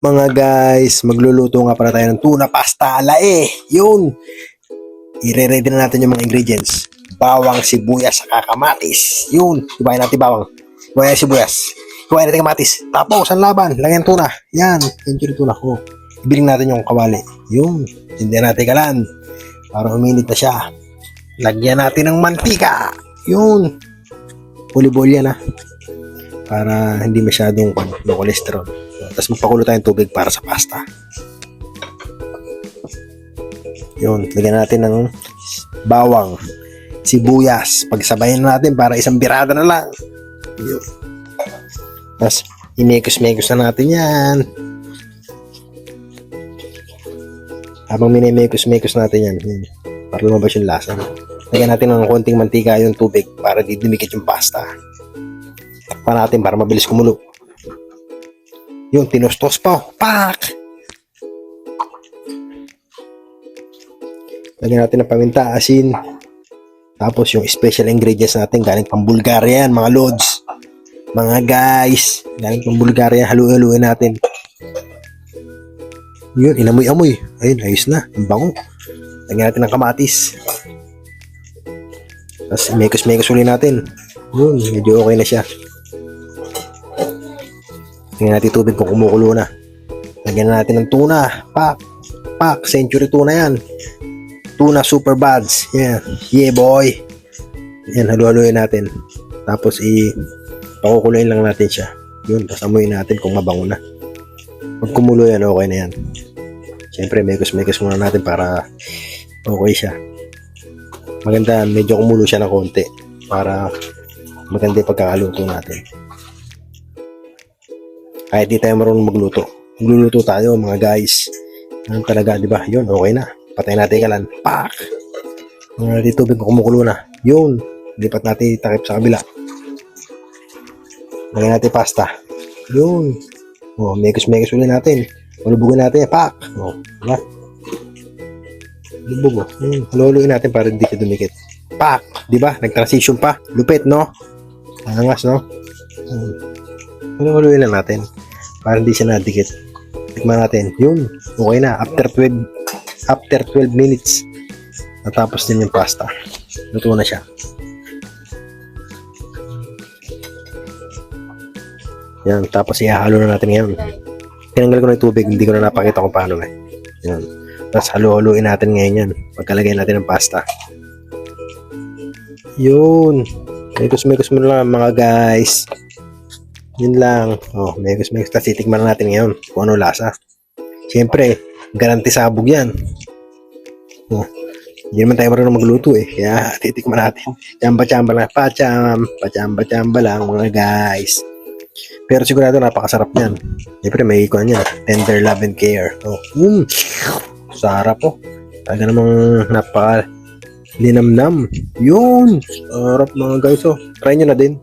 Mga guys, magluluto nga pala tayo ng tuna pasta alae. Yun. I-ready na natin yung mga ingredients. Bawang, sibuyas, saka kamatis. Yun. Ibahin natin bawang. Ibahin natin sibuyas. Ibahin natin kamatis. Tapos, ang laban. Lagyan tuna. Yan. Yan tuna ko. Ibiling natin yung kawali. Yun. Tindihan natin kalan. Para uminit na siya. Lagyan natin ng mantika. Yun. Olive oil yan para hindi masyadong cholesterol. Tapos magpakulo tayong tubig para sa pasta. Yun, lagyan natin ng bawang, sibuyas. Pagsabayin natin para isang birada na lang. Yun. Tapos imekos-mekos na natin yan. Habang minimekos-mekos natin yan, para lumabas yung lasa. Lagyan natin ng konting mantika yung tubig para di dumikit yung pasta. Takpan natin para mabilis kumulo. Yung tinustos pa. Pak! Lagyan natin ng paminta, asin. Tapos yung special ingredients natin galing pang Bulgaria yan, mga lods. Mga guys, galing pang Bulgaria, halu-haluin natin. Yun, inamoy-amoy. Ayun, ayos na. Ang bango. Lagyan natin ng kamatis. Tapos mekos-mekos ulit natin. Yun, medyo okay na siya. Tingnan natin tubig kung kumukulo na. Lagyan na natin ng tuna. Pak, century tuna yan. Tuna super buds. Yan. Yeah boy. Yan, halu-haluin natin. Tapos pakukuloyin lang natin siya. Yun, tapos amuyin natin kung mabango na. Pag kumulo yan, okay na yan. Siyempre, mekos-mekos muna natin para okay siya. Maganda, medyo kumulo siya ng konti para maganda yung pagkakaluto natin. Kahit di tayo marunong magluto, magluluto tayo mga guys. Ano talaga, di ba? Yun, okay na. Patay natin kalan. Pak! Natin tubig kung kumukulo na. Yun, lipat natin takip sa kabila. Lagyan natin pasta. Yun. O, mekos-mekos ulit natin. Malubugin natin. Pak! O, diba? Lubog o. Haluluin natin para hindi siya dumikit. Pak! Diba? Nag-transition pa. Lupit, no? Angas, no? Haluluin lang natin para hindi siya nadikit. Tikman natin. Yun. Okay na. After 12 minutes, natapos din yung pasta. Luto na siya. Yan. Tapos ihahalo na natin ngayon. Tinanggal ko na yung tubig. Hindi ko na napakita kung paano Yan. Tapos halo-haloin natin ngayon yan. Pagkalagay natin ng pasta. Yun. Mekos-mekos mo lang mga guys. Yun lang. Oh, mekos-mekos. Tapos titikman natin ngayon kung ano lasa. Siyempre, garanti sabog yan. Oh, hindi naman tayo marunong magluto Kaya titikman natin. Chamba-chamba lang. Pachamba-chamba lang mga guys. Pero sigurado napakasarap yan. Siyempre may ikuan yan. Tender love and care. Oh, sarap po. Talaga namang napaka linamnam. Yun. Sarap mga guys. Try nyo na din.